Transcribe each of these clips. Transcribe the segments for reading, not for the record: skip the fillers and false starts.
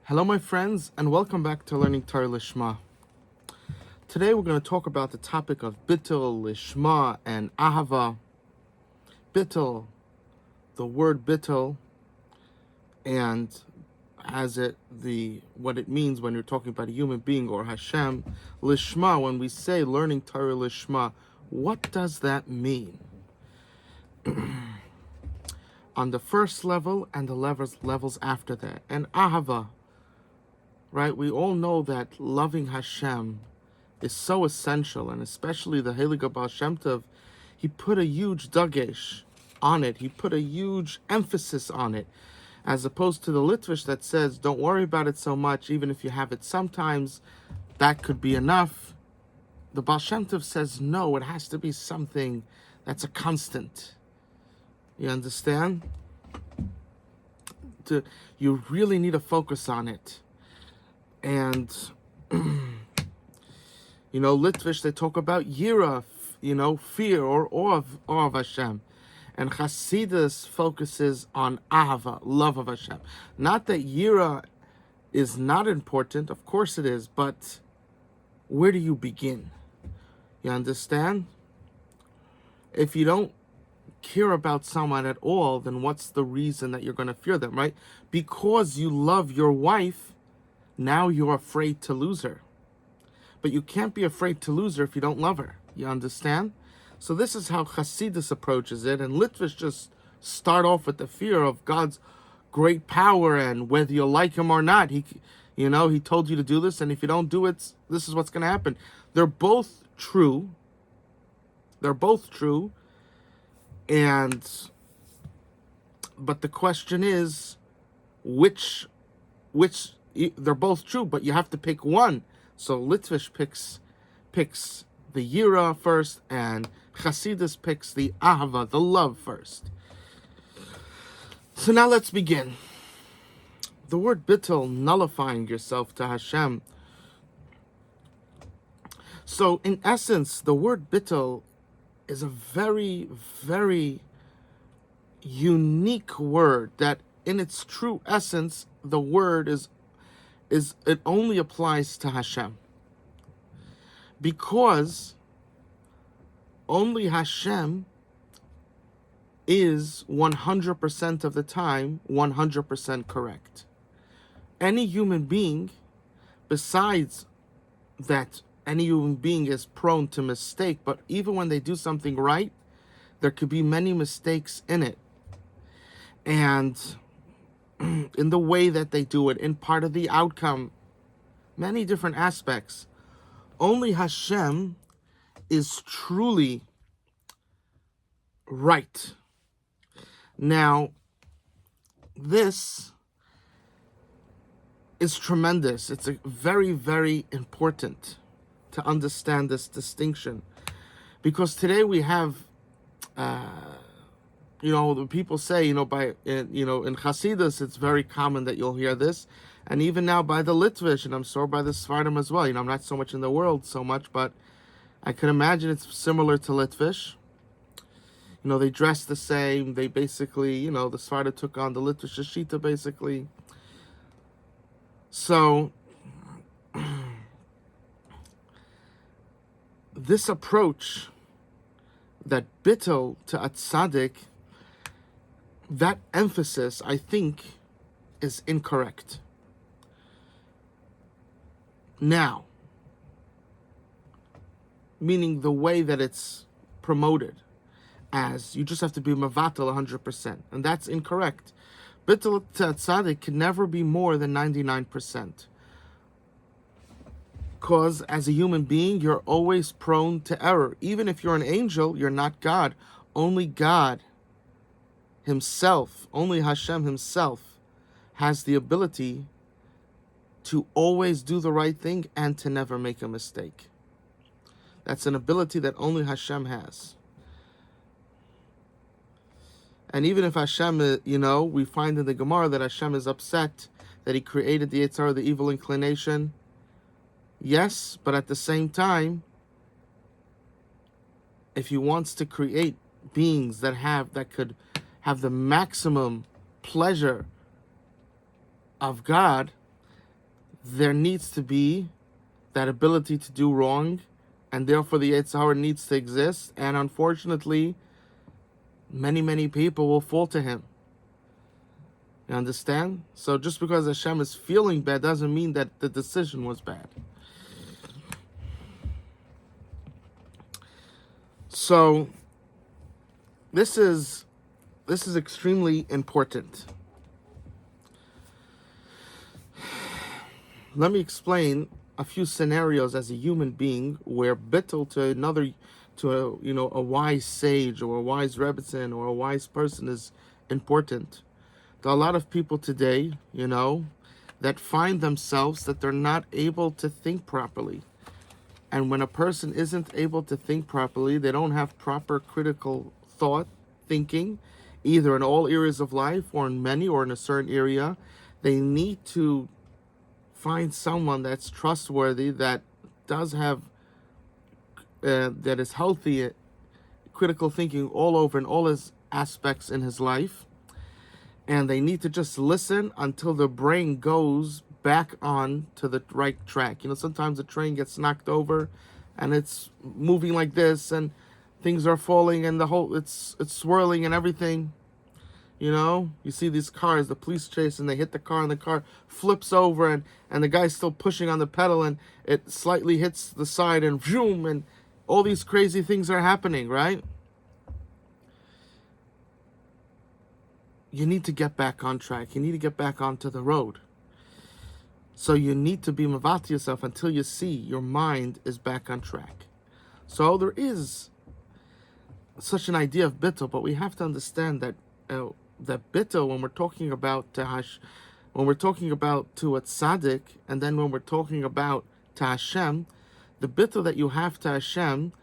Hello, my friends, and welcome back to Learning Torah Lishmah. Today we're going to talk about the topic of bittul, lishmah, and ahava. Bittul, the word bittul, and what it means when you're talking about a human being or Hashem. Lishmah, when we say learning Torah Lishmah, what does that mean? On the first level and the levels after that. And ahava, right? We all know that loving Hashem is so essential, and especially the Heilige Baal Shem Tov, he put a huge dagesh on it. He put a huge emphasis on it, as opposed to the Litvish that says, don't worry about it so much, even if you have it sometimes, that could be enough. The Baal Shem Tov says, no, it has to be something that's a constant. You understand? You really need to focus on it. And, Litvish, they talk about yira, fear or awe of Hashem. And Hasidus focuses on ahava, love of Hashem. Not that yira is not important, of course it is, but where do you begin? You understand? If you don't care about someone at all, then what's the reason that you're going to fear them, right? Because you love your wife, now you're afraid to lose her. But you can't be afraid to lose her if you don't love her. You understand? So this is how Hasidus approaches it. And Litvish just start off with the fear of God's great power and whether you like him or not. He told you to do this, and if you don't do it, this is what's going to happen. They're both true. But the question is, which they're both true, but you have to pick one. So Litvish picks the yira first, and Hasidus picks the ahava, the love first. So now let's begin. The word bittul, nullifying yourself to Hashem. So in essence, the word bittul is a very, very unique word that in its true essence, the word is it only applies to Hashem. Because only Hashem is 100% of the time 100% correct. Any human being, besides that, any human being is prone to mistake, but even when they do something right, there could be many mistakes in it. And in the way that they do it, in part of the outcome, many different aspects. Only Hashem is truly right. Now, this is tremendous. It's a very, very important to understand this distinction, because today we have the people say, in Hasidus, it's very common that you'll hear this, and even now by the Litvish, and I'm sure by the Sephardim as well. I'm not so much in the world so much, but I can imagine it's similar to Litvish. They dress the same. They basically, the Sephardim took on the Litvish Shita, basically. So this approach, that bittul to atzadik, that emphasis, I think, is incorrect. Now, meaning the way that it's promoted, as you just have to be mavatal 100%, and that's incorrect. Bittul to atzadik can never be more than 99%. Because as a human being, you're always prone to error. Even if you're an angel, you're not God. Only God himself, only Hashem himself, has the ability to always do the right thing and to never make a mistake. That's an ability that only Hashem has. And even if Hashem, we find in the Gemara that Hashem is upset that he created the Yetzer Hara, the evil inclination. Yes, but at the same time, if he wants to create beings that could have the maximum pleasure of God, there needs to be that ability to do wrong, and therefore the Yetzer Hara needs to exist. And unfortunately, many people will fall to him. You understand? So just because Hashem is feeling bad doesn't mean that the decision was bad. So this is extremely important. Let me explain a few scenarios as a human being where bittul to a wise sage or a wise rebbetzin or a wise person is important. There are a lot of people today, that find themselves that they're not able to think properly. And when a person isn't able to think properly, they don't have proper critical thought, thinking, either in all areas of life or in many or in a certain area. They need to find someone that's trustworthy, that does have, that is healthy, critical thinking all over in all his aspects in his life. And they need to just listen until the brain goes back on to the right track. Sometimes the train gets knocked over and it's moving like this and things are falling and it's swirling and everything. You see these cars, the police chase, and they hit the car and the car flips over and the guy's still pushing on the pedal and it slightly hits the side and vroom, and all these crazy things are happening, right? You need to get back on track. You need to get back onto the road. So you need to be mavat yourself until you see your mind is back on track. So there is such an idea of bittul, but we have to understand that that bittul, when we're talking about to a tzaddik, and then when we're talking about to Hashem, the bittul that you have to Hashem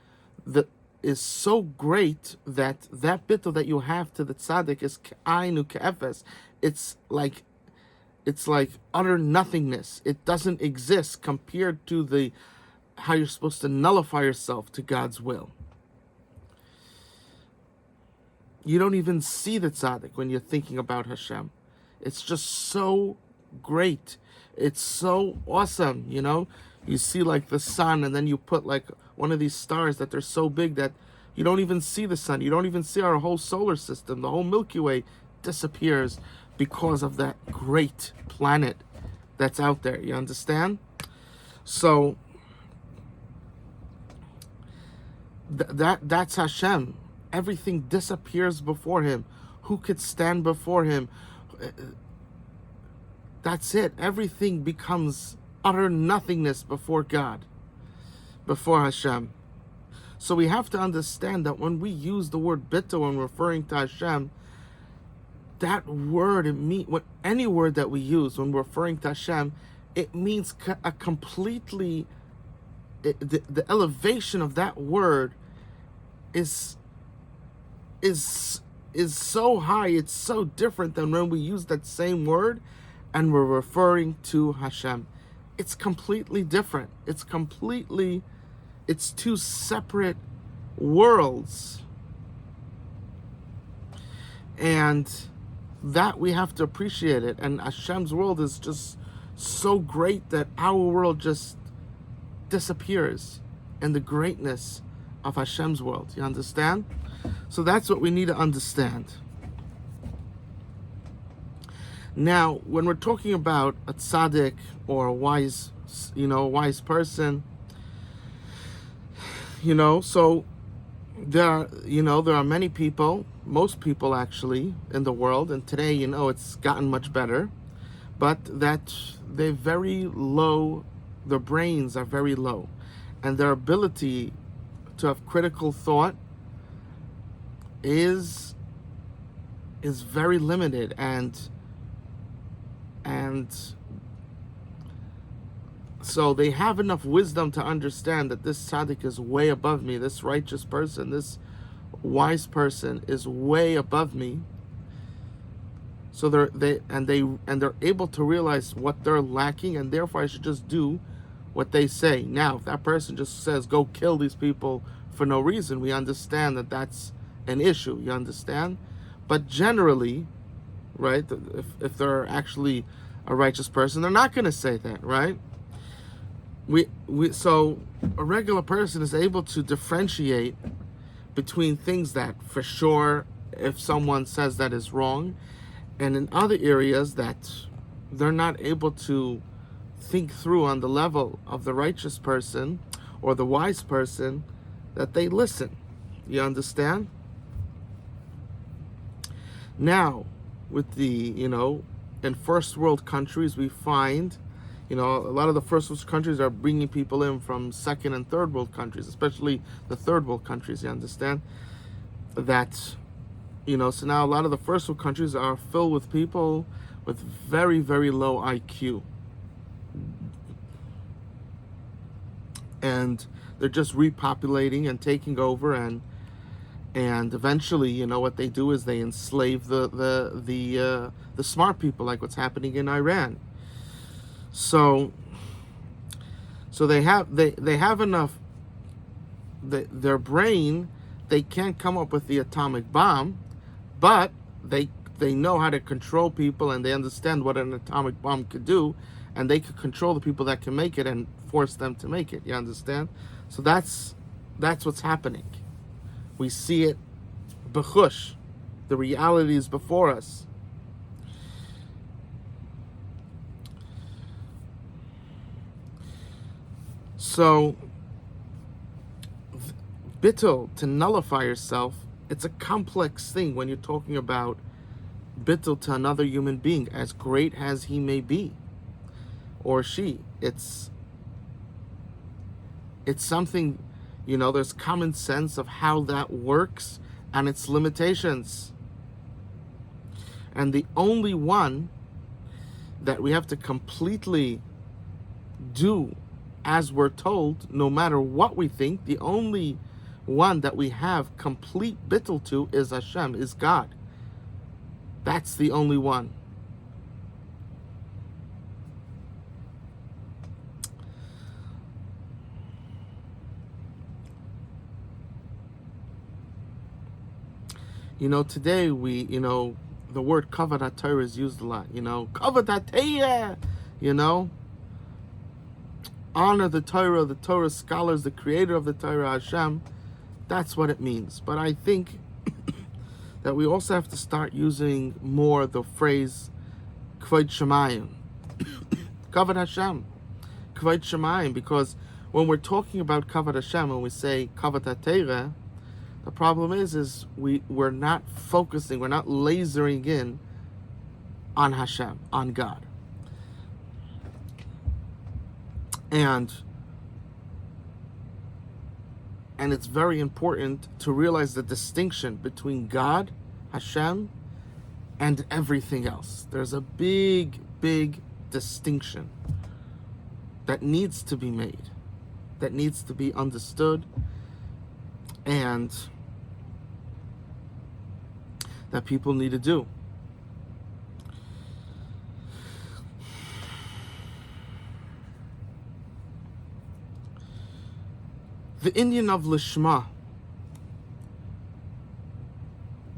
that is so great that bittul that you have to the tzaddik is k'ainu k'efes. It's like utter nothingness. It doesn't exist compared to how you're supposed to nullify yourself to God's will. You don't even see the tzaddik when you're thinking about Hashem. It's just so great. It's so awesome, You see like the sun, and then you put like one of these stars that they're so big that you don't even see the sun. You don't even see our whole solar system. The whole Milky Way disappears because of that great planet that's out there. You understand? So that's Hashem. Everything disappears before him. Who could stand before him? That's it. Everything becomes utter nothingness before God, before Hashem. So we have to understand that when we use the word bittul when referring to Hashem, that word, any word that we use when referring to Hashem, it means a completely, the elevation of that word is so high, it's so different than when we use that same word and we're referring to Hashem. It's completely different. It's two separate worlds. And that we have to appreciate it. And Hashem's world is just so great that our world just disappears in the greatness of Hashem's world. You understand? So that's what we need to understand. Now, when we're talking about a tzaddik or a wise person, so there are many people, most people actually in the world, and today, it's gotten much better, but that they're very low, their brains are very low, and their ability to have critical thought is very limited, and so they have enough wisdom to understand that this tzaddik is way above me, this righteous person, this wise person is way above me. So they're able to realize what they're lacking, and therefore I should just do what they say. Now, if that person just says, go kill these people for no reason, we understand that that's an issue, you understand? But generally, right, if they're actually a righteous person, they're not going to say that, right? So a regular person is able to differentiate between things that for sure, if someone says that is wrong, and in other areas that they're not able to think through on the level of the righteous person or the wise person, that they listen. You understand? Now, with the, in first world countries, we find, a lot of the first world countries are bringing people in from second and third world countries, especially the third world countries, you understand? That, so now a lot of the first world countries are filled with people with very, very low IQ. And they're just repopulating and taking over, and eventually, what they do is they enslave the smart people, like what's happening in Iran. So they have enough. Their brain, they can't come up with the atomic bomb, but they know how to control people, and they understand what an atomic bomb could do, and they could control the people that can make it and force them to make it. You understand? So that's what's happening. We see it b'chush. The reality is before us. So, bittul, to nullify yourself, it's a complex thing when you're talking about bittul to another human being, as great as he may be, or she. It's something, there's common sense of how that works and its limitations. And the only one that we have to completely do as we're told, no matter what we think, the only one that we have complete bittul to is Hashem, is God. That's the only one. Today we, the word kavod HaTorah is used a lot. Kavod HaTorah, honor the Torah scholars, the creator of the Torah, Hashem. That's what it means. But I think that we also have to start using more the phrase Kvod Shemayim, Kavod Hashem, Kvod Shemayim, because when we're talking about Kavod Hashem, when we say Kavod HaTorah, the problem is we're not focusing, we're not lasering in on Hashem, on God. And it's very important to realize the distinction between God, Hashem, and everything else. There's a big, big distinction that needs to be made, that needs to be understood, and that people need to do. The Indian of lishmah,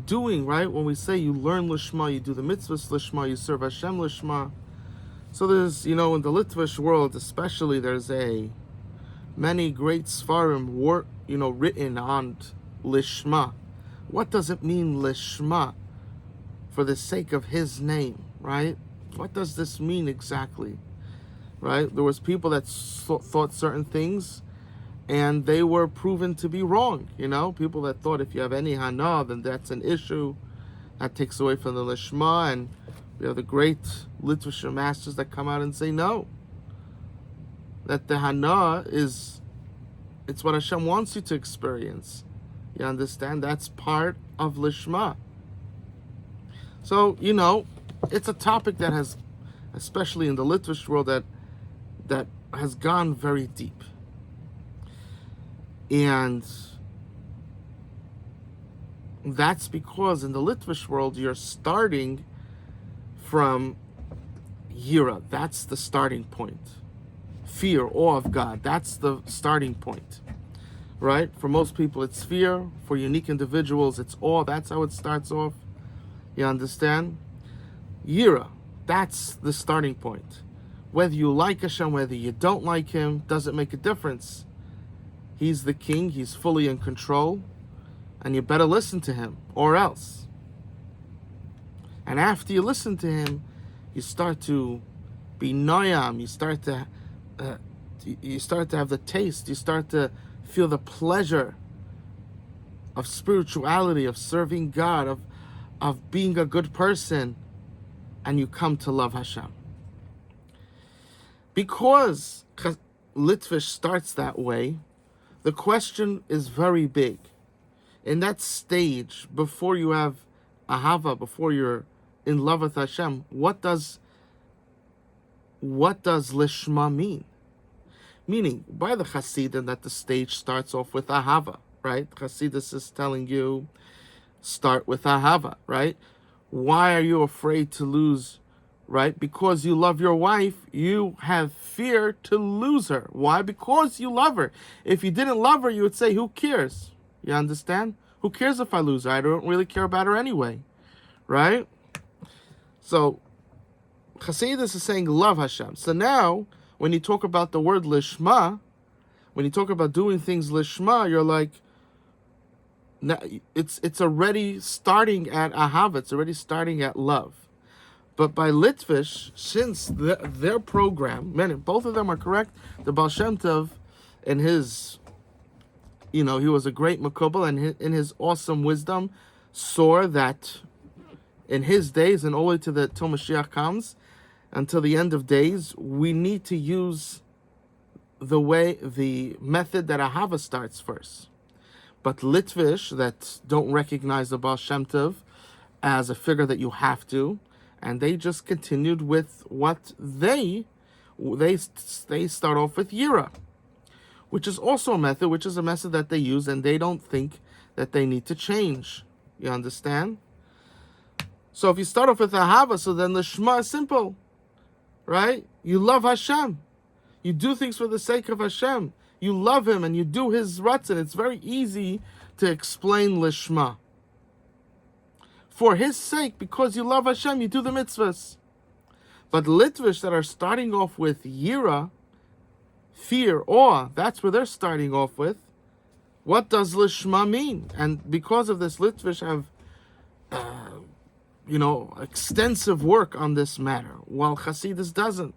doing, right? When we say you learn lishmah, you do the mitzvahs lishmah, you serve Hashem lishmah. So there's, in the Litvish world especially, there's many great svarim written on lishmah. What does it mean, lishmah? For the sake of His name, right? What does this mean exactly, right? There was people that thought certain things, and they were proven to be wrong. People that thought if you have any hana, then that's an issue. That takes away from the lishmah, and we have the great Litvish masters that come out and say no. That the hana it's what Hashem wants you to experience. You understand? That's part of lishmah. So, it's a topic that has, especially in the Litvish world, that has gone very deep. And that's because in the Litvish world, you're starting from yira. That's the starting point. Fear, awe of God. That's the starting point. Right? For most people, it's fear. For unique individuals, it's awe. That's how it starts off. You understand? Yira. That's the starting point. Whether you like Hashem, whether you don't like him, doesn't make a difference. He's the king, he's fully in control, and you better listen to him, or else. And after you listen to him, you start to be noyam, you start to have the taste, you start to feel the pleasure of spirituality, of serving God, of being a good person, and you come to love Hashem. Because Litvish starts that way, the question is very big. In that stage, before you have ahava, before you're in love with Hashem, what does lishmah mean? Meaning, by the Hasidim, that the stage starts off with ahava, right? Hasidus is telling you, start with ahava, right? Why are you afraid to lose, right? Because you love your wife, you have fear to lose her. Why? Because you love her. If you didn't love her, you would say, who cares? You understand? Who cares if I lose her? I don't really care about her anyway, right? So, Hasidus is saying, love Hashem. So now, when you talk about the word lishmah, when you talk about doing things lishmah, you're like, it's already starting at ahava, it's already starting at love. But by Litvish, since their program, man, both of them are correct. The Baal Shem Tov, in his, he was a great makubal, and in his awesome wisdom, saw that in his days, and all the way till Mashiach comes, until the end of days, we need to use the method that ahava starts first. But Litvish, that don't recognize the Baal Shem Tov as a figure that you have to, and they just continued with what they start off with Yira, which is also a method, that they use, and they don't think that they need to change. You understand? So if you start off with ahava, so then the Shema is simple, right? You love Hashem. You do things for the sake of Hashem. You love him and you do his ratzon. It's very easy to explain lishmah. For his sake, because you love Hashem, you do the mitzvahs. But Litvish that are starting off with yira, fear, awe, that's where they're starting off with. What does lishmah mean? And because of this, Litvish have, extensive work on this matter, while Hasidus doesn't.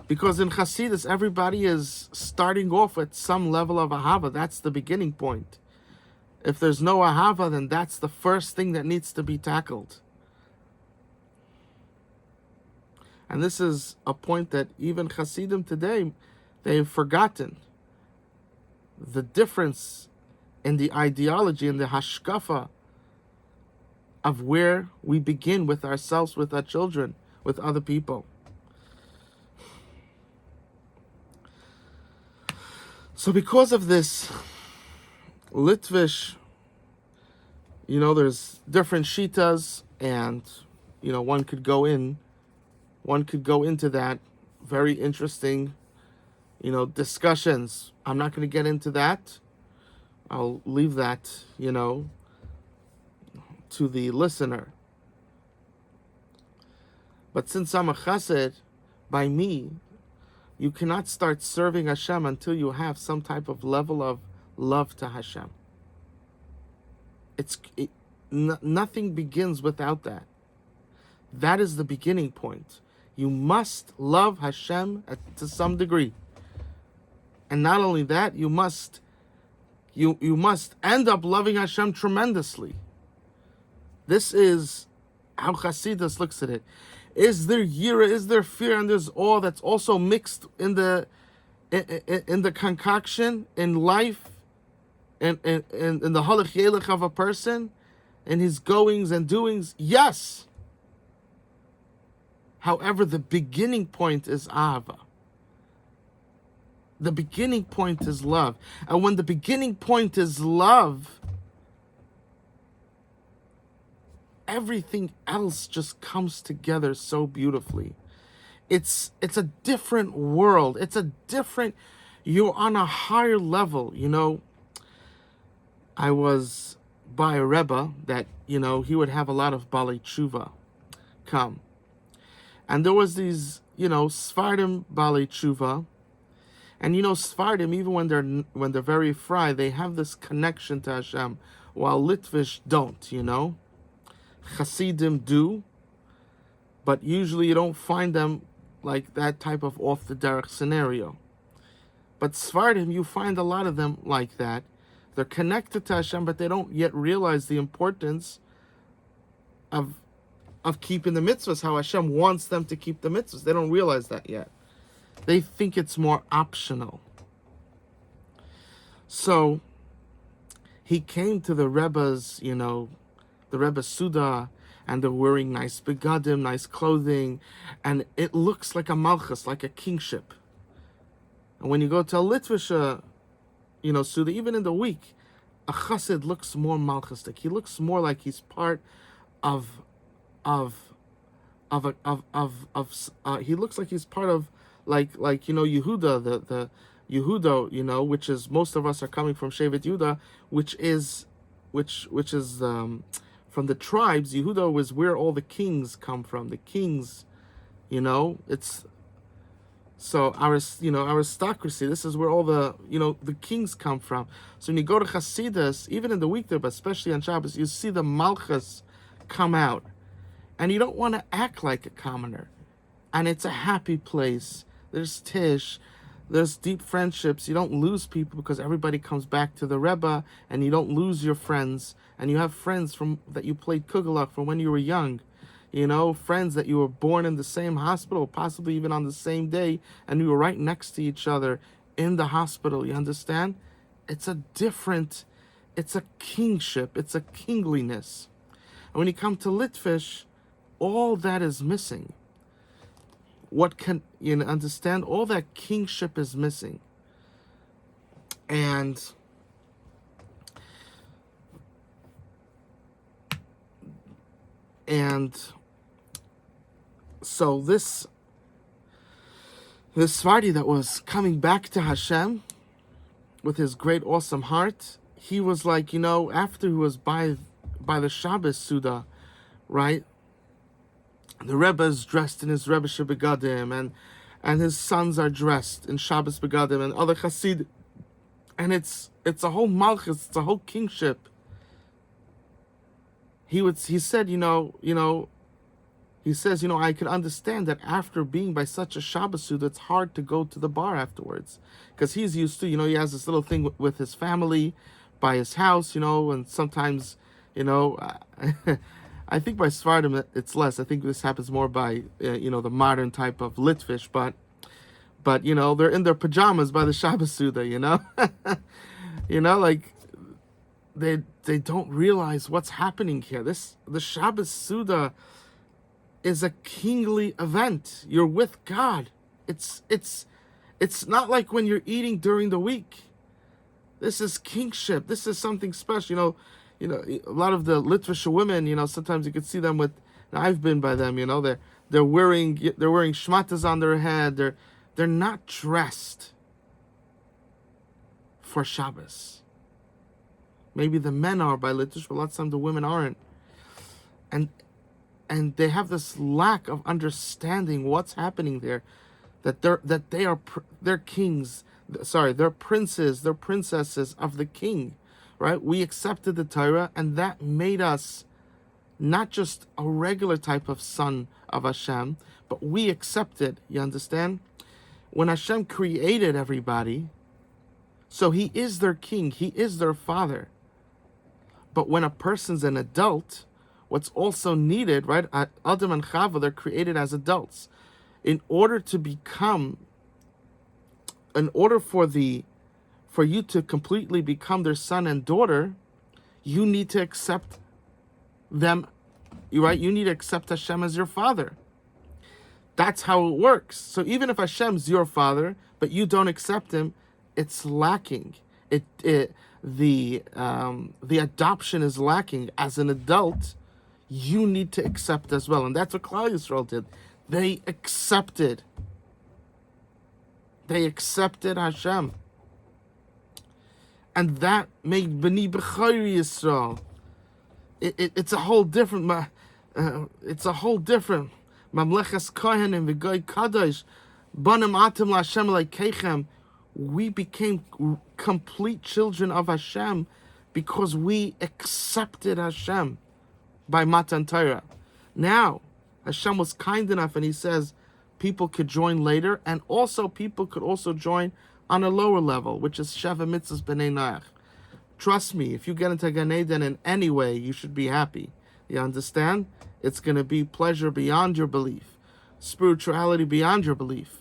Because in Hasidus, everybody is starting off at some level of ahava. That's the beginning point. If there's no ahava, then that's the first thing that needs to be tackled. And this is a point that even Hasidim today, they've forgotten. The difference in the ideology and the hashkafa of where we begin with ourselves, with our children, with other people. So because of this, Litvish, there's different shitas, and one could go into that. Very interesting, discussions. I'm not going to get into that. I'll leave that, to the listener. But since I'm a chassid, by me, you cannot start serving Hashem until you have some type of level of love to Hashem. Nothing begins without that. That is the beginning point. You must love Hashem to some degree. And not only that, you must end up loving Hashem tremendously. This is how Hasidus looks at it. Is there yira, is there fear, and there's awe that's also mixed in the concoction, in life, and in the halach yelech of a person, in his goings and doings? Yes. However, the beginning point is ahava. The beginning point is love. And when the beginning point is love, everything else just comes together so beautifully. It's a different world. You're on a higher level. I was by a Rebbe that, he would have a lot of Balei Tshuva come. And there was these, Sfardim Balei Tshuva. And Sfardim, even when they're very fry, they have this connection to Hashem, while Litvish don't, Hasidim do, but usually you don't find them like that type of off the derech scenario. But Sfardim, you find a lot of them like that. They're connected to Hashem, but they don't yet realize the importance of keeping the mitzvahs, how Hashem wants them to keep the mitzvahs. They don't realize that yet. They think it's more optional. So he came to the Rebbe's, the Rebbe's Suda, and they're wearing nice begadim, nice clothing, and it looks like a malchus, like a kingship. And when you go to a Litvish, Suda, even in the week, a chassid looks more malchustic. He looks more like he's part of he looks like he's part of like Yehuda, the Yehuda, which is, most of us are coming from Shevet Yehuda, which is from the tribes. Yehuda was where all the kings come from. The kings, it's so our aristocracy. This is where all the the kings come from. So when you go to Hasidus, even in the week there, but especially on Shabbos, you see the malchus come out, and you don't want to act like a commoner. And it's a happy place. There's Tish, there's deep friendships. You don't lose people because everybody comes back to the Rebbe, and you don't lose your friends. And you have friends from that you played Kugelach from when you were young. Friends that you were born in the same hospital, possibly even on the same day, and you were right next to each other in the hospital. You understand? It's a kingship, it's a kingliness. And when you come to Litvish, all that is missing. What can you understand? All that kingship is missing. And so this Svardi that was coming back to Hashem with his great awesome heart, he was like, after he was by the Shabbos Suda, right? The Rebbe is dressed in his Rebbe begadim, and his sons are dressed in Shabbos begadim, and other Hasid, and it's a whole malchus, it's a whole kingship. He said, I could understand that after being by such a Shabbos Suda, it's hard to go to the bar afterwards, because he's used to, he has this little thing with his family, by his house, and sometimes, I think by Sfardim it's less. I think this happens more by, the modern type of Litvish, but they're in their pajamas by the Shabbos Suda, like they don't realize what's happening here. The Shabbos Suda is a kingly event. You're with God. It's not like when you're eating during the week. This is kingship. This is something special. A lot of the Litvish women, sometimes you could see them with. I've been by them. They're wearing shmatas on their head. They're not dressed for Shabbos. Maybe the men are by Litvish, but lots of times the women aren't. And they have this lack of understanding what's happening there, that they're kings. They're princes, they're princesses of the king. Right? We accepted the Torah, and that made us not just a regular type of son of Hashem, but we accepted, you understand? When Hashem created everybody, so he is their king, he is their father. But when a person's an adult, what's also needed, right? Adam and Chava, they're created as adults. In order for you to completely become their son and daughter, you need to accept them, right? You need to accept Hashem as your father. That's how it works. So even if Hashem's your father, but you don't accept him, it's lacking. The adoption is lacking. As an adult, you need to accept as well. And that's what Klal Yisrael did. They accepted Hashem. And that made B'nai B'chayri Yisrael. It's a whole different. It's a whole different. Mamleches Kohanim v'Goy Kadosh, Banim Atim LaHashem Elokeichem. We became complete children of Hashem because we accepted Hashem by Matan Torah. Now, Hashem was kind enough, and He says people could join later, and also people could also join on a lower level, which is Sheva Mitzvahs B'nai Noach. Trust me, if you get into Gan Eden in any way, you should be happy. You understand? It's going to be pleasure beyond your belief, spirituality beyond your belief.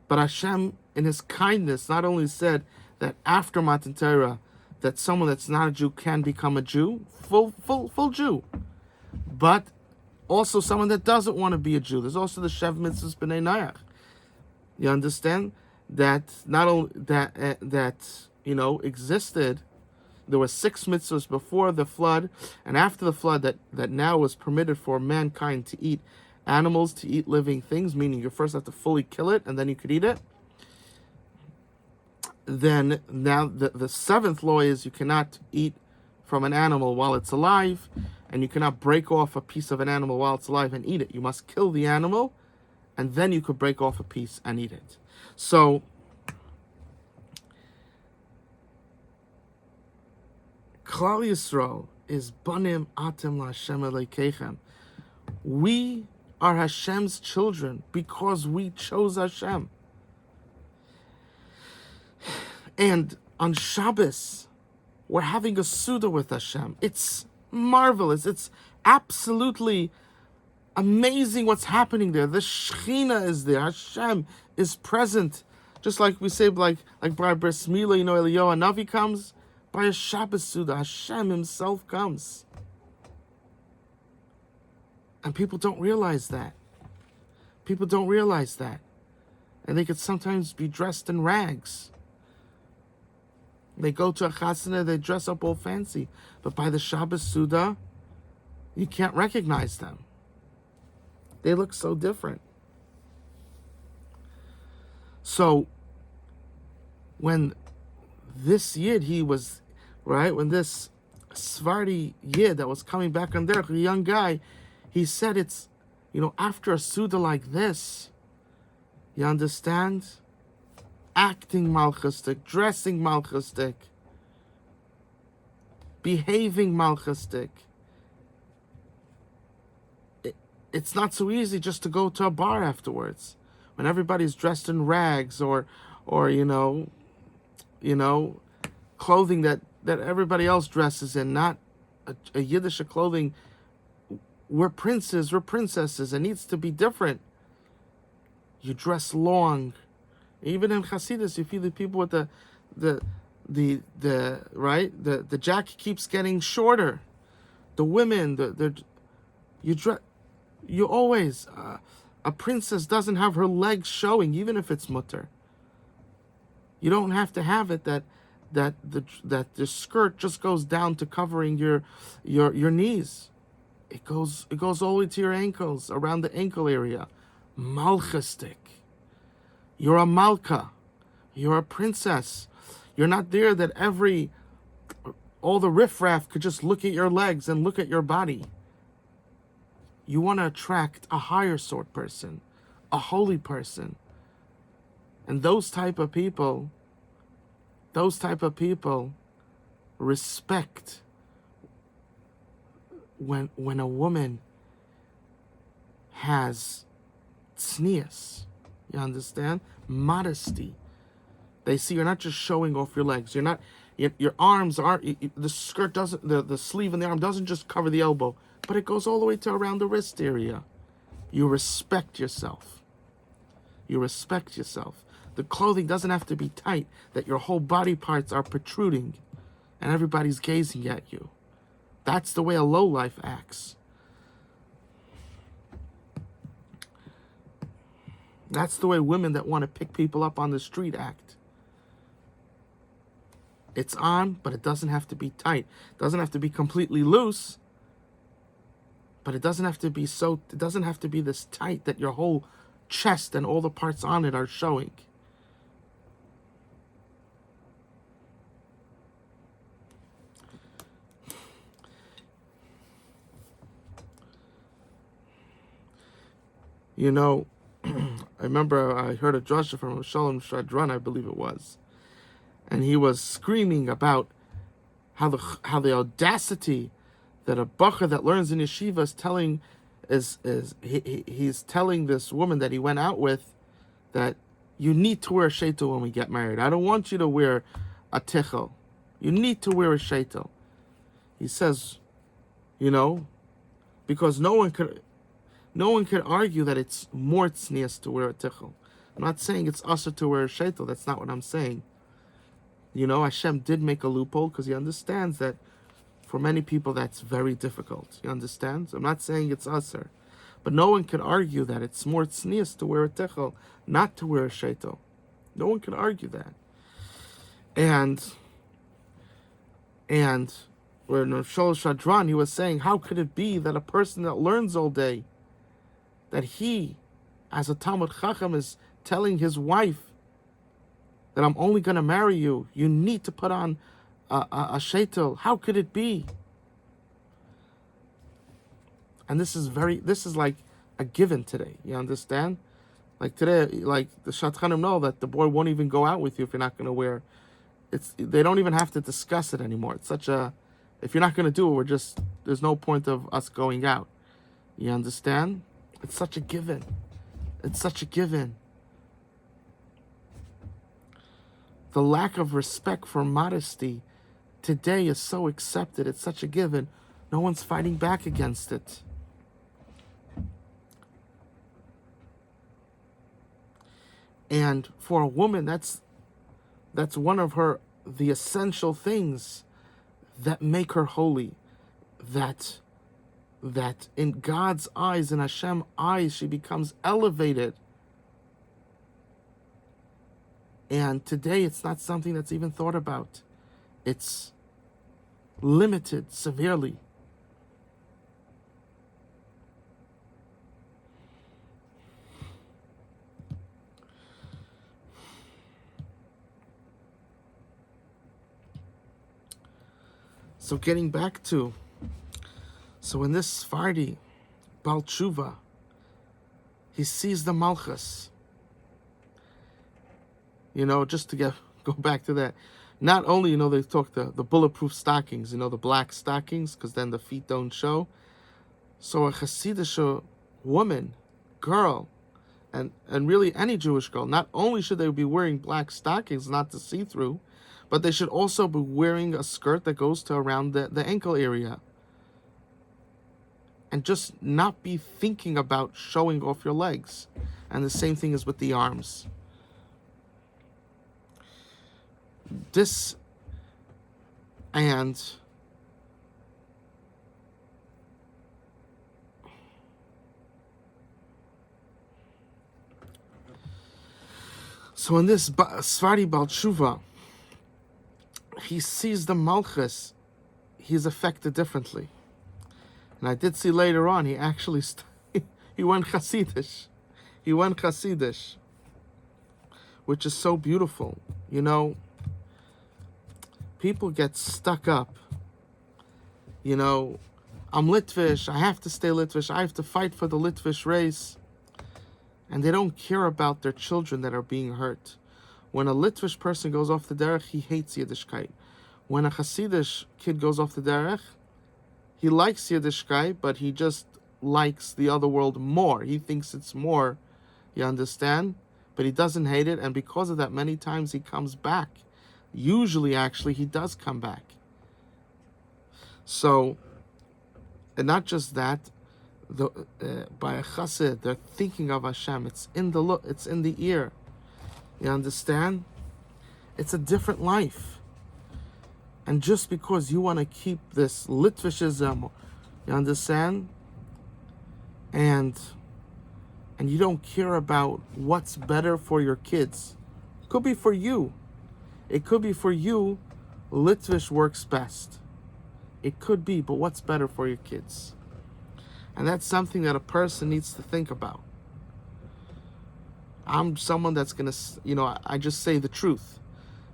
But Hashem, in His kindness, not only said that after Matan Torah, that someone that's not a Jew can become a Jew, full Jew, but also someone that doesn't want to be a Jew. There's also the Shev Mitzvahs B'nai Noach. You understand that not only that existed. There were 6 mitzvahs before the flood, and after the flood that now was permitted for mankind to eat animals, to eat living things, meaning you first have to fully kill it, and then you could eat it. Then now the 7th law is you cannot eat from an animal while it's alive, and you cannot break off a piece of an animal while it's alive and eat it. You must kill the animal, and then you could break off a piece and eat it. So Klal Yisrael is Banim Atem LaHashem Elokeichem. We are Hashem's children because we chose Hashem. And on Shabbos, we're having a Suda with Hashem. It's marvelous. It's absolutely amazing what's happening there. The Shechina is there. Hashem is present. Just like we say, like by Bris Milah, Eliyahu Hanavi comes. By a Shabbos Suda, Hashem Himself comes. And people don't realize that. People don't realize that. And they could sometimes be dressed in rags. They go to a chasana, they dress up all fancy. But by the Shabbos Suda, you can't recognize them. They look so different. So, when this Yid, he was, right, when this Svardi Yid that was coming back on there, a young guy, he said it's, after a Suda like this, you understand? Acting malchustic, dressing malchustic, behaving malchustic. It's not so easy just to go to a bar afterwards when everybody's dressed in rags or clothing that everybody else dresses in, not a Yiddish clothing. We're princes, we're princesses. It needs to be different. You dress long. Even in Hasidus, you feel the people with the jacket keeps getting shorter. The women, you always a princess doesn't have her legs showing, even if it's mutter. You don't have to have it that the skirt just goes down to covering your knees. It goes all the way to your ankles, around the ankle area. Malchustic. You're a malka. You're a princess. You're not there that all the riffraff could just look at your legs and look at your body. You want to attract a higher sort person, a holy person. And those type of people respect when a woman has tznius. You understand? Modesty. They see you're not just showing off your legs. You're not. Your arms aren't. The skirt doesn't. The sleeve and the arm doesn't just cover the elbow, but it goes all the way to around the wrist area. You respect yourself. You respect yourself. The clothing doesn't have to be tight, that your whole body parts are protruding, and everybody's gazing at you. That's the way a lowlife acts. That's the way women that want to pick people up on the street act. It's on, but it doesn't have to be tight. It doesn't have to be completely loose, but it doesn't have to be this tight that your whole chest and all the parts on it are showing. You know, I remember I heard a drasha from Shalom Shadran, I believe it was, and he was screaming about how the audacity that a bacher that learns in yeshiva is telling he's telling this woman that he went out with that you need to wear a sheitel when we get married. I don't want you to wear a tichel. You need to wear a sheitel. He says, you know, because no one could argue that it's more tznius to wear a tichel. I'm not saying it's usher to wear a sheitel. That's not what I'm saying. You know, Hashem did make a loophole because he understands that for many people that's very difficult. You understand? I'm not saying it's usher. But no one can argue that it's more tznius to wear a tichel, not to wear a sheitel. No one can argue that. And when Shol Shadran, he was saying, how could it be that a person that learns all day, that he, as a Talmud Chacham, is telling his wife that I'm only going to marry you. You need to put on a sheitel. How could it be? And this is like a given today. You understand? Like today, like the Shatchanim know that the boy won't even go out with you if you're not going to wear. They don't even have to discuss it anymore. It's such a, if you're not going to do it, there's no point of us going out. You understand? It's such a given. It's such a given. The lack of respect for modesty today is so accepted. It's such a given. No one's fighting back against it. And for a woman, that's one of the essential things that make her holy. That in God's eyes, in Hashem's eyes, she becomes elevated. And today it's not something that's even thought about. It's limited severely. So getting back to, so in this Sephardi, Baal Tshuva, he sees the Malchus. You know, just to go back to that. Not only, you know, they talk the bulletproof stockings, you know, the black stockings, because then the feet don't show. So a Hasidic woman, girl, and really any Jewish girl, not only should they be wearing black stockings, not to see through, but they should also be wearing a skirt that goes to around the ankle area. And just not be thinking about showing off your legs. And the same thing is with the arms. This, and so in this Sephardi Baal Tshuva, he sees the Malchus, he's affected differently. And I did see later on, he actually, he went Hasidish. He went Hasidish, which is so beautiful. You know, people get stuck up. You know, I'm Litvish, I have to stay Litvish, I have to fight for the Litvish race. And they don't care about their children that are being hurt. When a Litvish person goes off the derech, he hates Yiddishkeit. When a Hasidish kid goes off the derech, he likes Yiddishkeit, but he just likes the other world more. He thinks it's more, you understand? But he doesn't hate it, and because of that, many times he comes back. Usually, actually, he does come back. So, and not just that, by a chassid, they're thinking of Hashem. It's in the look, it's in the ear. You understand? It's a different life. And just because you want to keep this Litvishism, you understand? And you don't care about what's better for your kids. It could be for you. It could be for you, Litvish works best. It could be, but what's better for your kids? And that's something that a person needs to think about. I'm someone that's going to, you know, I just say the truth.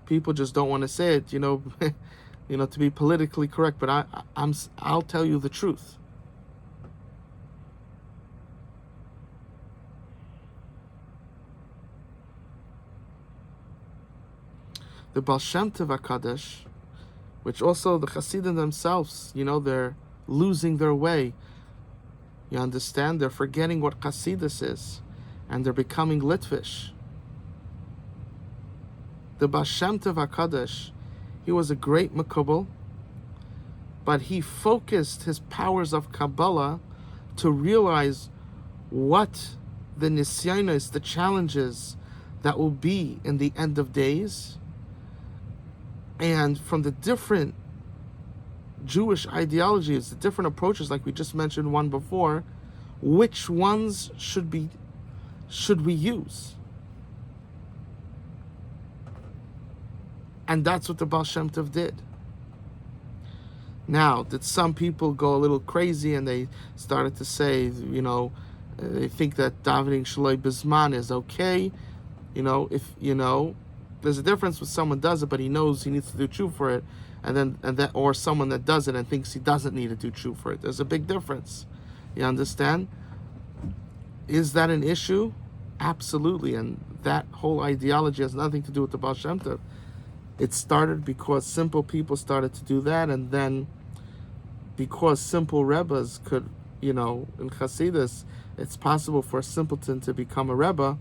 People just don't want to say it, you know, to be politically correct, but I'll tell you the truth. The Baal Shem Tov HaKadosh, which also the Hasidim themselves, they're losing their way. You understand? They're forgetting what Hasidus is, and they're becoming Litvish. The Baal Shem Tov HaKadosh, he was a great Makubal, but he focused his powers of Kabbalah to realize what the nisyanos, the challenges that will be in the end of days, and from the different Jewish ideologies, the different approaches, like we just mentioned one before, which ones should we use? And that's what the Baal Shem Tov did. Now, did some people go a little crazy and they started to say, they think that davening Shaloi Bizman is okay? There's a difference when someone does it, but he knows he needs to do tshuva for it, or someone that does it and thinks he doesn't need to do tshuva for it. There's a big difference. You understand? Is that an issue? Absolutely. And that whole ideology has nothing to do with the Baal Shem Tov. It started because simple people started to do that, and then because simple Rebbes could, in Hasidus, it's possible for a simpleton to become a Rebbe,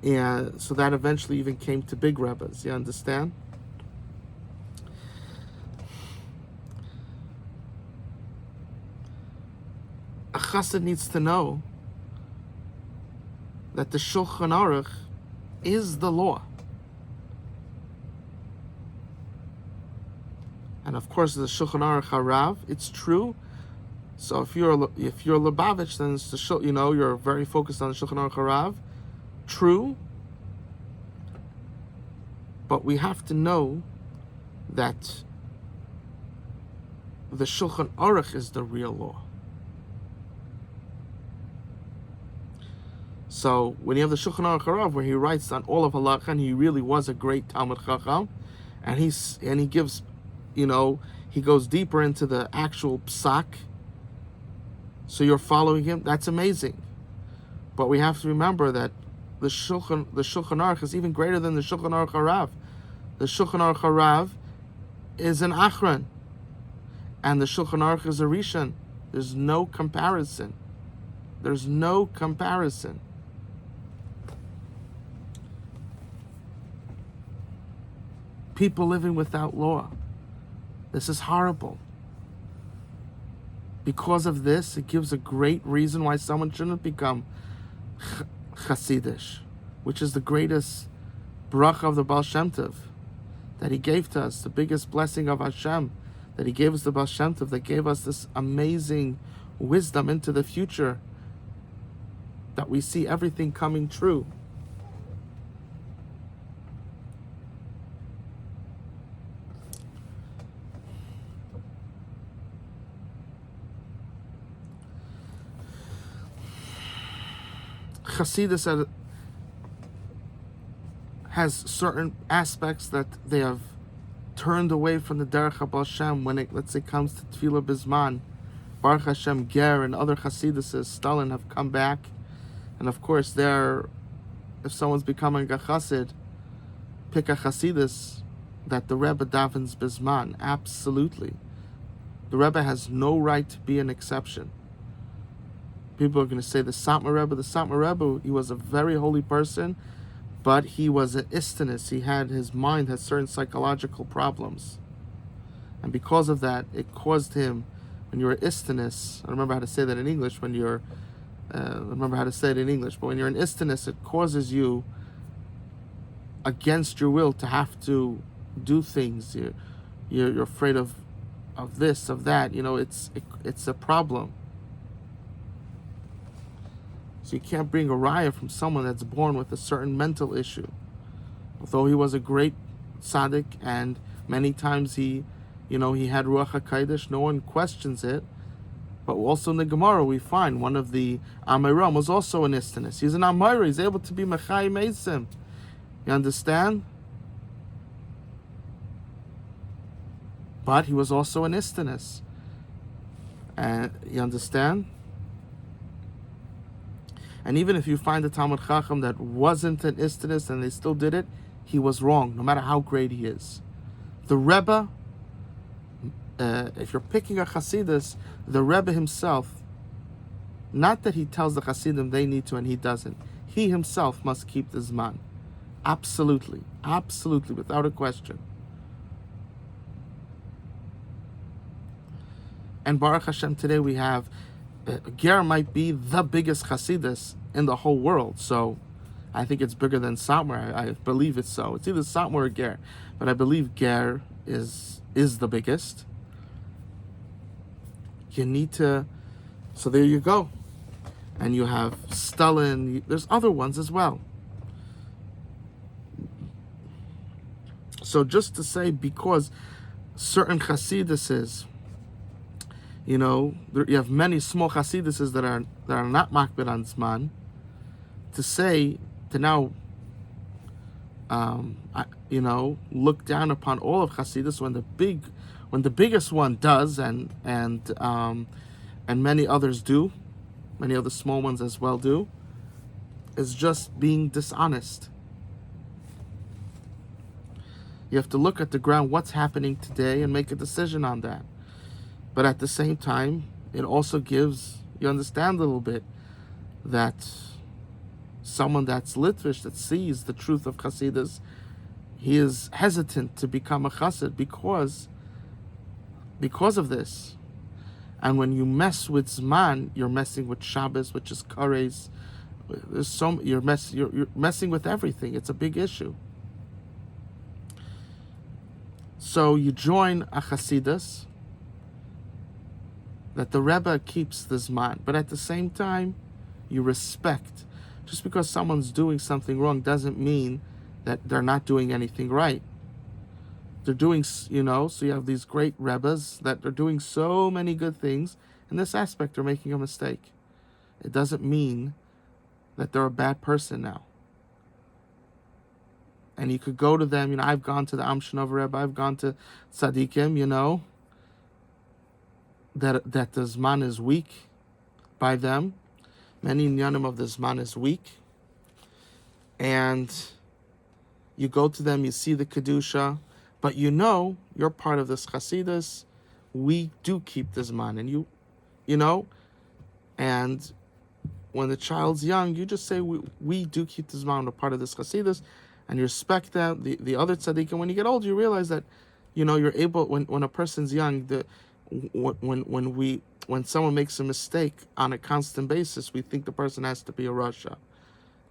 and so that eventually even came to big Rebbes. You understand? A Chassid needs to know that the Shulchan Aruch is the law. And of course, the Shulchan Aruch Harav, it's true. So if you're a Lubavitch, then it's you're very focused on the Shulchan Aruch Harav. True. But we have to know that the Shulchan Aruch is the real law. So when you have the Shulchan Aruch Harav, where he writes on all of Halakha, and he really was a great Talmud Chacham, and he gives, he goes deeper into the actual psak. So you're following him. That's amazing. But we have to remember that the Shulchan Aruch is even greater than the Shulchan Aruch Harav. The Shulchan Aruch Harav is an Achron, and the Shulchan Aruch is a Rishon. There's no comparison. There's no comparison. People living without law. This is horrible. Because of this, it gives a great reason why someone shouldn't become Hasidish, which is the greatest bracha of the Baal Shem Tov that he gave to us, the biggest blessing of Hashem, that he gave us the Baal Shem Tov, that gave us this amazing wisdom into the future, that we see everything coming true. Hasidus has certain aspects that they have turned away from the Derech HaBaal Shem when it, let's say, comes to Tefillah Bizman. Baruch Hashem, Ger and other Hasiduses, Stalin, have come back. And of course, if someone's becoming a Hasid, pick a Hasidus that the Rebbe davens Bizman. Absolutely. The Rebbe has no right to be an exception. People are going to say the Satmar Rebbe, he was a very holy person, but he was an istinus. His mind had certain psychological problems. And because of that, it caused him, when you're an istinus, I don't remember how to say that in English, but when you're an istinus, it causes you, against your will, to have to do things. You're afraid of this, of that. It's a problem. So you can't bring a raya from someone that's born with a certain mental issue. Although he was a great tzaddik, and many times he had Ruach HaKodesh, no one questions it. But also in the Gemara we find one of the Amiram was also an istinus. He's an Amira, he's able to be Mechai Meisim. You understand? But he was also an istinus. And you understand? And even if you find a Talmud Chacham that wasn't an istinus and they still did it, he was wrong, no matter how great he is. The Rebbe, if you're picking a Hasidus, the Rebbe himself, not that he tells the Hasidim they need to and he doesn't, he himself must keep the Zman. Absolutely, without a question. And Baruch Hashem, today we have, Ger might be the biggest Hasidus in the whole world, so I think it's bigger than Satmar. I believe it's so. It's either Satmar or Ger, but I believe Ger is the biggest. You need to, so there you go. And you have Stalin, there's other ones as well. So just to say, because certain Chasiduses, you have many small Chasiduses that are not makbid on Zman, to now, look down upon all of Chasidus when the biggest one does, and many others do, many other small ones as well do, is just being dishonest. You have to look at the ground, what's happening today, and make a decision on that. But at the same time, it also gives, you understand a little bit, that someone that's Litvish, that sees the truth of Chasidus, he is hesitant to become a Chassid because of this. And when you mess with Zman, you're messing with Shabbos, which is Kares. You're messing with everything. It's a big issue. So you join a Chasidus that the Rebbe keeps the Zman, but at the same time, you respect. Just because someone's doing something wrong doesn't mean that they're not doing anything right. They're doing, so you have these great Rebbes that are doing so many good things. In this aspect, they're making a mistake. It doesn't mean that they're a bad person now. And you could go to them, I've gone to the Amshinov Rebbe, I've gone to Tzadikim, that the Zman is weak by them. Many Inyanim of the Zman is weak. And you go to them, you see the Kedusha, but you're part of this Chasidus. We do keep the Zman. And and when the child's young, you just say, we do keep the Zman, we're part of this Chasidus, and you respect them, the other tzaddik. And when you get old, you realize that, you're able, when a person's young, when someone makes a mistake on a constant basis, we think the person has to be a Rasha,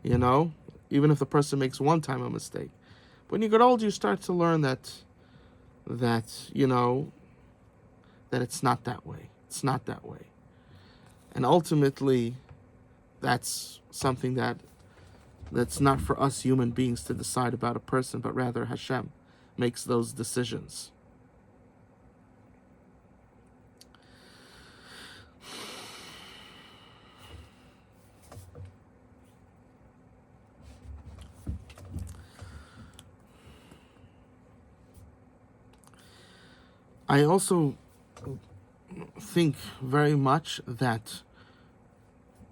even if the person makes one time a mistake. When you get older, you start to learn that it's not that way. It's not that way. And ultimately, that's something that's not for us human beings to decide about a person, but rather Hashem makes those decisions. I also think very much that,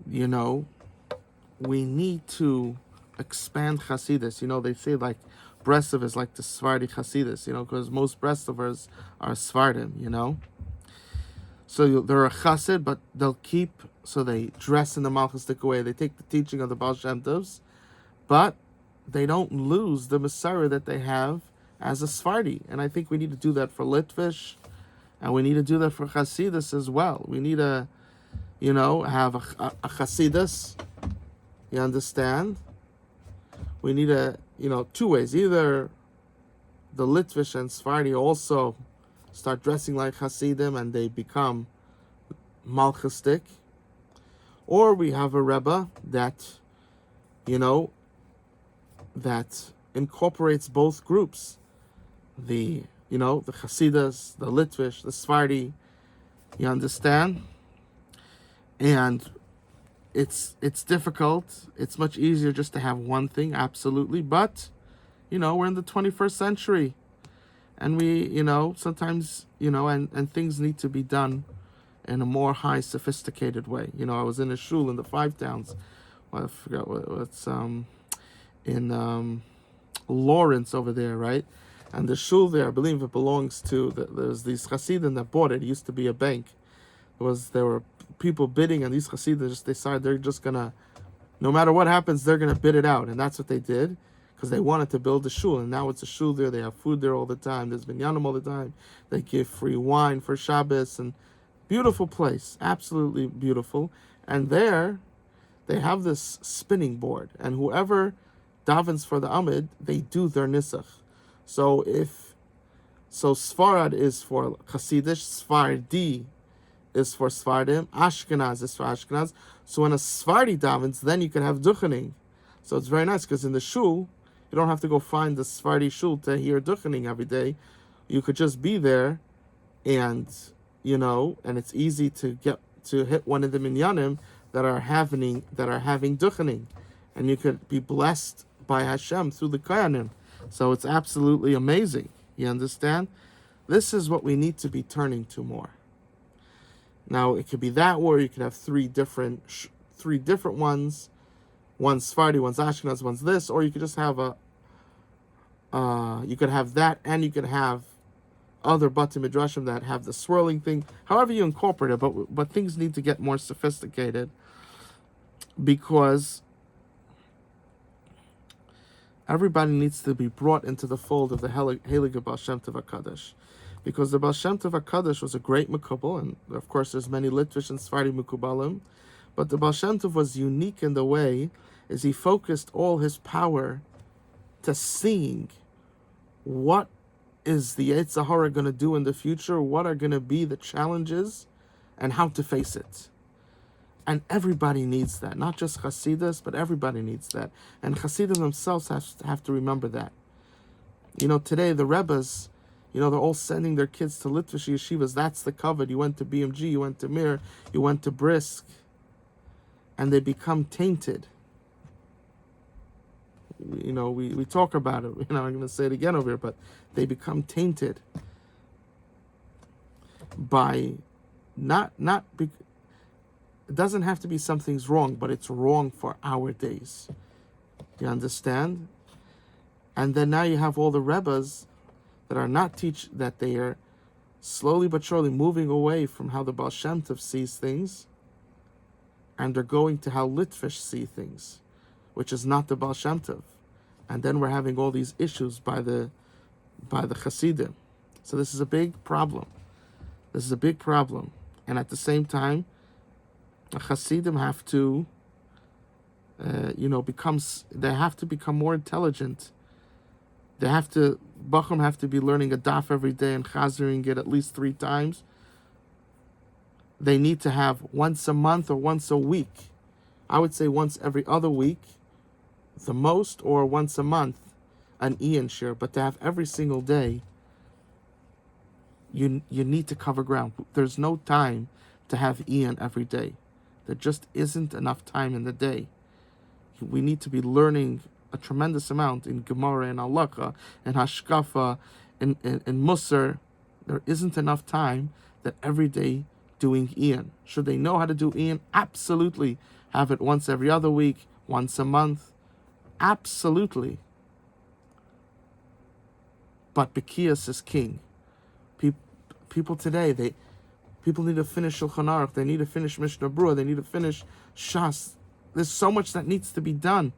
we need to expand Hasidus. They say like Breslov is like the Sephardi Hasidus, because most Breslovers are Sephardim, So they're a Chassid, but they'll keep, so they dress in the Malchustic way. They take the teaching of the Baal Shem Tovs, but they don't lose the Messiah that they have as a Sephardi. And I think we need to do that for Litvish, and we need to do that for Hasidus as well. We need to, have a Hasidus, you understand? We need two ways. Either the Litvish and Sephardi also start dressing like Hasidim and they become Malchustic, or we have a Rebbe that, that incorporates both groups, the Hasidus, the Litvish, the Sephardi, you understand? And it's difficult. It's much easier just to have one thing, absolutely. But, we're in the 21st century. And we, sometimes, and things need to be done in a more high, sophisticated way. I was in a shul in the Five Towns. I forgot what's, in Lawrence over there, right? And the shul there, I believe it belongs to, there's these Hasidim that bought it. It used to be a bank. There were people bidding, and these Hasidim just decided they're just going to, no matter what happens, they're going to bid it out. And that's what they did, because they wanted to build a shul. And now it's a shul there. They have food there all the time. There's minyanim all the time. They give free wine for Shabbos. And beautiful place. Absolutely beautiful. And there, they have this spinning board. And whoever davens for the Amid, they do their nisach. So Sfarad is for Hasidish, Sfardi is for Sfardim, Ashkenaz is for Ashkenaz. So when a Sfardi davens, then you can have duchening. So it's very nice, because in the shul, you don't have to go find the Sfardi shul to hear duchening every day. You could just be there, and and it's easy to hit one of the minyanim that are having duchening, and you could be blessed by Hashem through the koyanim. So it's absolutely amazing. You understand? This is what we need to be turning to more. Now, it could be that, or you could have three different ones. One's Sephardi, one's Ashkenaz, one's this, or you could just have you could have that, and you could have other Bati Midrashim that have the swirling thing. However you incorporate it, but things need to get more sophisticated, because everybody needs to be brought into the fold of the Heilige Baal Shem Tov HaKadosh. Because the Baal Shem Tov HaKadosh was a great Mekubal, and of course there's many Litvish and Sephardi Mekubalim, but the Baal Shem Tov was unique in the way is he focused all his power to seeing what is the Yetzer Hara going to do in the future, what are going to be the challenges, and how to face it. And everybody needs that, not just Hasidus, but everybody needs that. And Hasidim themselves have to remember that. Today the Rebbes, they're all sending their kids to Litvish yeshivas. That's the covet. You went to BMG, you went to Mir, you went to Brisk, and they become tainted. We talk about it. I'm going to say it again over here, but they become tainted by it doesn't have to be something's wrong, but it's wrong for our days. You understand? And then now you have all the Rebbes that are not that they are slowly but surely moving away from how the Baal Shem Tov sees things, and they're going to how Litvish see things, which is not the Baal Shem Tov. And then we're having all these issues by the Hasidim. So this is a big problem. And at the same time, the Hasidim have to, they have to become more intelligent. Bachram have to be learning a daf every day and chazering it at least 3 times. They need to have once a month or once a week. I would say once every other week, the most, or once a month, an Ian share. But to have every single day, you need to cover ground. There's no time to have Ian every day. There just isn't enough time in the day. We need to be learning a tremendous amount in Gemara and Halakha and Hashkafa and Musar. There isn't enough time that every day doing Ian. Should they know how to do Ian? Absolutely. Have it once every other week, once a month. Absolutely. But Bekias is king. People today, people need to finish Shulchan Aruch. They need to finish Mishnah Berurah. They need to finish Shas. There's so much that needs to be done.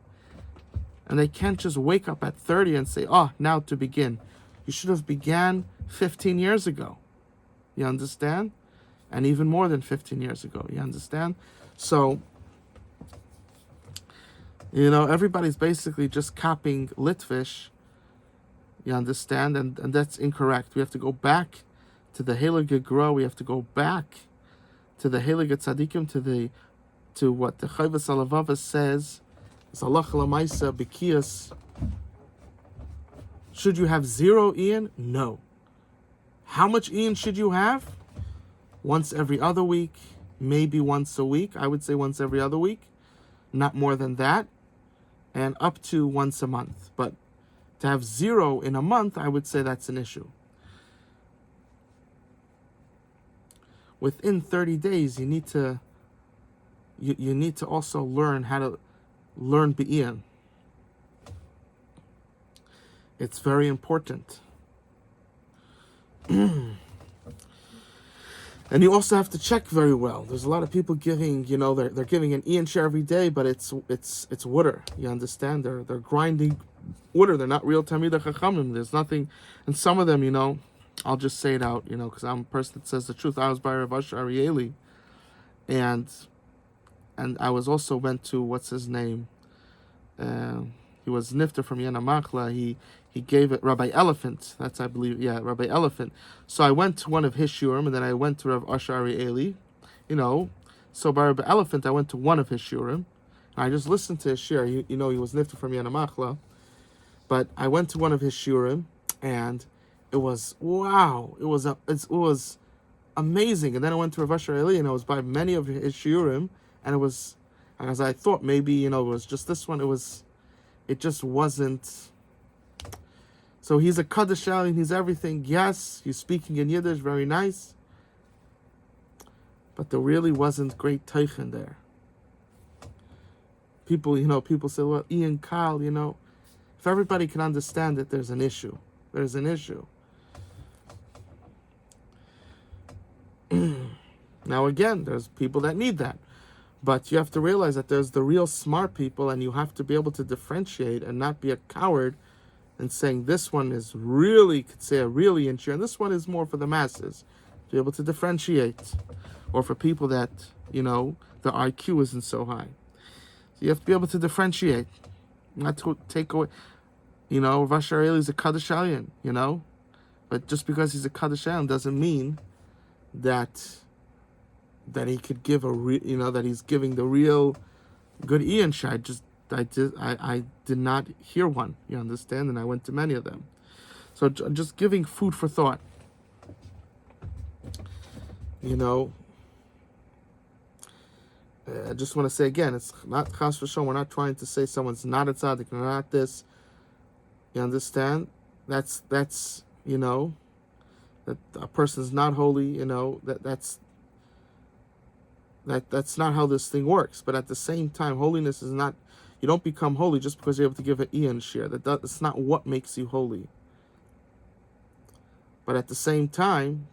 And they can't just wake up at 30 and say, now to begin. You should have began 15 years ago. You understand? And even more than 15 years ago. You understand? So, everybody's basically just copying Litvish. You understand? And that's incorrect. We have to go back to the Heilige Gra. We have to go back to the Heilige Tzadikim, to what the Chayvas Alavava says. Zalach Lamaisa Bekias. Should you have 0 Ian? No. How much Ian should you have? Once every other week, maybe once a week. I would say once every other week, not more than that, and up to once a month. But to have 0 in a month, I would say that's an issue. Within 30 days, you need to also learn how to learn Be'iyah. It's very important. And you also have to check very well. There's a lot of people giving, they're giving an Ian share every day, but it's water. You understand? They're grinding water. They're not real Talmidei Chachamim. There's nothing, and some of them, I'll just say it out, because I'm a person that says the truth. I was by Rav Asher Arieli, and I was also went to what's his name. He was Nifter from Yana Machla. He gave it Rabbi Elephant. That's, I believe, Rabbi Elephant. So I went to one of his shurim, and then I went to Rav Asher Arieli. So by Rabbi Elephant, I went to one of his shurim. I just listened to his shir. He was Nifter from Yana Machla. But I went to one of his shurim, and it was, wow. It was amazing. And then I went to Rav Asher Arieli, and I was by many of his shurim, and it was, as I thought, maybe, it was just this one. It just wasn't. So he's a Kaddish and he's everything. Yes, he's speaking in Yiddish, very nice. But there really wasn't great teichen there. People say, well, Ian Kyle, if everybody can understand it, there's an issue. There's an issue. Now again, there's people that need that. But you have to realize that there's the real smart people, and you have to be able to differentiate and not be a coward and saying this one is really, could say a really in share, and this one is more for the masses. To be able to differentiate. Or for people that, the IQ isn't so high. So you have to be able to differentiate. Not to take away, Rav Asher Arieli is a Kaddish Alien, But just because he's a Kaddish Alien doesn't mean that he could give that he's giving the real good Ian shai. I did not hear one, you understand, and I went to many of them. So just giving food for thought. I just want to say again, it's not chas v'shalom. We're not trying to say someone's not a tzaddik, not this. You understand? That's that a person's not holy. That's not how this thing works. But at the same time, holiness is not. You don't become holy just because you're able to give an Ian share. That's not what makes you holy. But at the same time,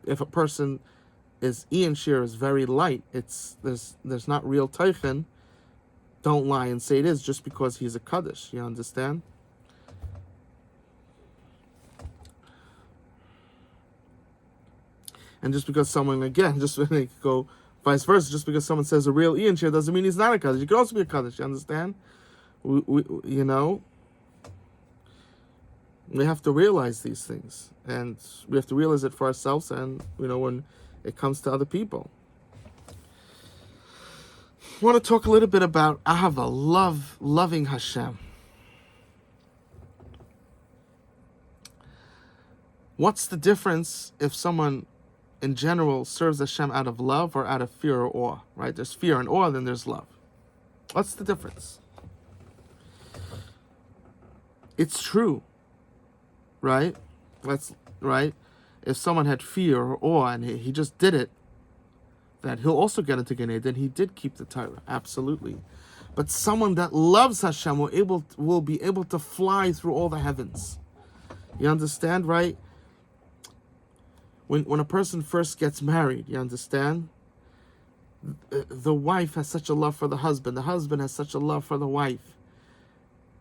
if a person is Ian share is very light, there's not real teichen. Don't lie and say it is just because he's a kaddish. You understand? And just because someone, again, just when they go vice versa, just because someone says a real Ian share doesn't mean he's not a kaddish. He could also be a kaddish. You understand? We have to realize these things, and we have to realize it for ourselves, and when it comes to other people. I want to talk a little bit about ahava, loving Hashem. What's the difference if someone in general serves Hashem out of love or out of fear or awe, right? There's fear and awe, then there's love. What's the difference? It's true, right? That's right. If someone had fear or awe and he just did it, that he'll also get into Gan Eden. He did keep the Torah, absolutely. But someone that loves Hashem will be able to fly through all the heavens. You understand, right? When a person first gets married, you understand? The wife has such a love for the husband has such a love for the wife.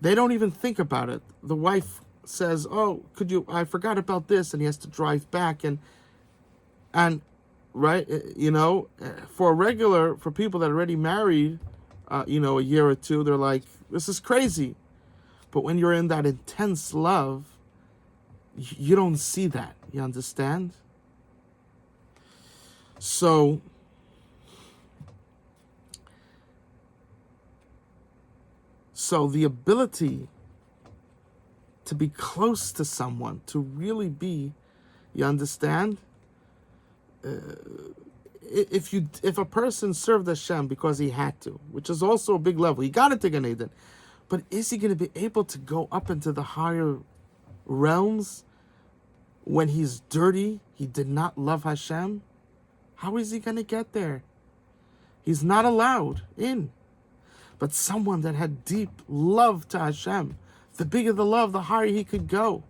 They don't even think about it. The wife says, "Oh, I forgot about this," and he has to drive back and right, for people that are already married, a year or two, they're like, "This is crazy." But when you're in that intense love, you don't see that. You understand? So the ability to be close to someone, to really be, you understand? If a person served Hashem because he had to, which is also a big level, he got into Gan Eden, but is he going to be able to go up into the higher realms when he's dirty? He did not love Hashem. How is he going to get there? He's not allowed in. But someone that had deep love to Hashem, the bigger the love, the higher he could go.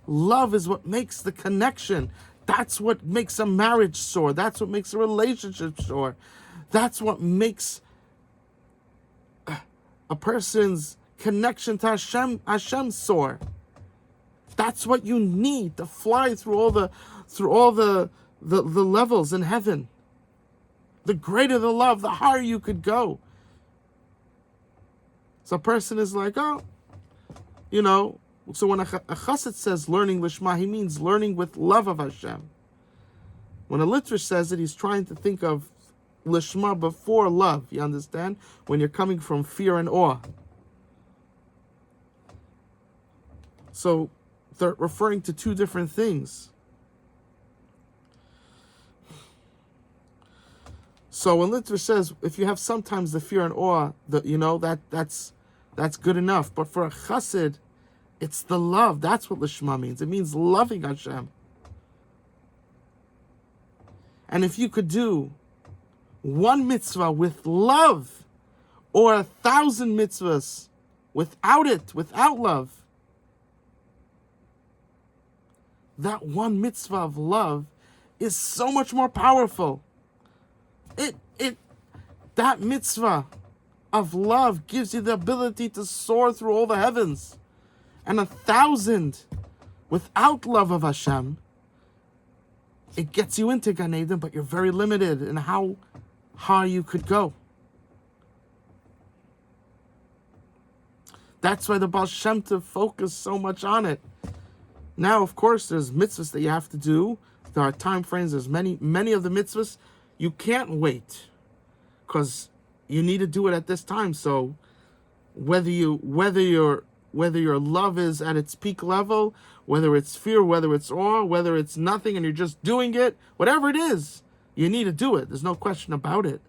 Love is what makes the connection. That's what makes a marriage soar. That's what makes a relationship soar. That's what makes a person's connection to Hashem soar. That's what you need to fly through all the levels in heaven. The greater the love, the higher you could go. So a person is like, oh, so when a chassid says learning lishmah, he means learning with love of Hashem. When a litvish says it, he's trying to think of lishmah before love, you understand? When you're coming from fear and awe. So they're referring to two different things. So when litvish says, if you have sometimes the fear and awe, that's good enough. But for a chassid, it's the love. That's what lishmah means. It means loving Hashem. And if you could do one mitzvah with love, or 1,000 mitzvahs without love, that one mitzvah of love is so much more powerful. That mitzvah of love gives you the ability to soar through all the heavens. And 1,000 without love of Hashem, it gets you into Gan Eden, but you're very limited in how high you could go. That's why the Baal Shem Tov focused so much on it. Now, of course, there's mitzvahs that you have to do. There are time frames. There's many of the mitzvahs you can't wait, because you need to do it at this time. So whether your love is at its peak level, whether it's fear, whether it's awe, whether it's nothing and you're just doing it, whatever it is, you need to do it. There's no question about it.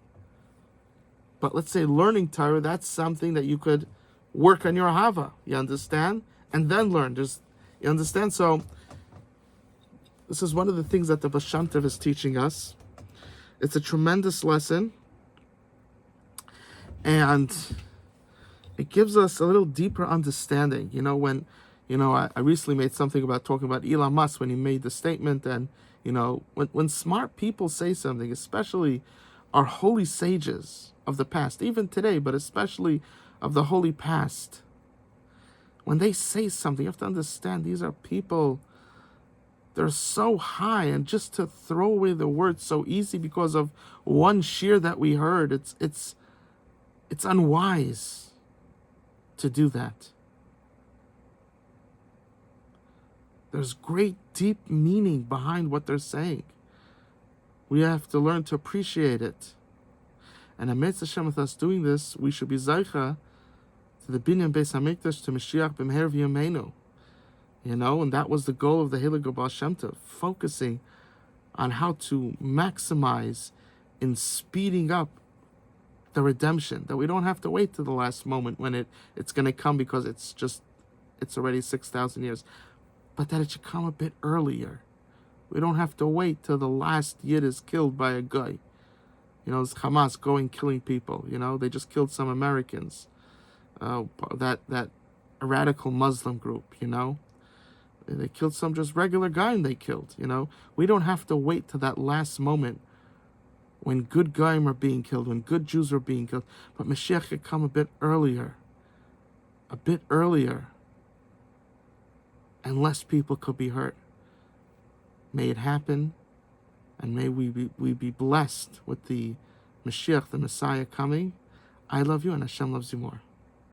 But let's say learning Torah, that's something that you could work on your ahava, you understand? And then learn. You understand? So this is one of the things that the Baal Shem Tov is teaching us. It's a tremendous lesson. And it gives us a little deeper understanding. I recently made something about talking about Elon Musk when he made the statement, and when smart people say something, especially our holy sages of the past, even today, but especially of the holy past, when they say something, you have to understand these are people, they're so high, and just to throw away the word so easy because of one shear that we heard, it's unwise to do that. There's great deep meaning behind what they're saying. We have to learn to appreciate it. And amidst Hashem with us doing this, we should be Zaycha to the Binyan Beis HaMikdash, to Mashiach B'meher V'yameinu. And that was the goal of the Heilig Baal Shem Tov, focusing on how to maximize in speeding up the redemption, that we don't have to wait to the last moment when it's going to come, because it's already 6,000 years, but that it should come a bit earlier. We don't have to wait till the last Yid is killed by a guy. It's Hamas going killing people. They just killed some Americans. That radical Muslim group. They killed some just regular guy, and they killed. We don't have to wait till that last moment when good Goyim are being killed, when good Jews are being killed. But Mashiach could come a bit earlier, and less people could be hurt. May it happen, and may we be blessed with the Mashiach, the Messiah, coming. I love you, and Hashem loves you more.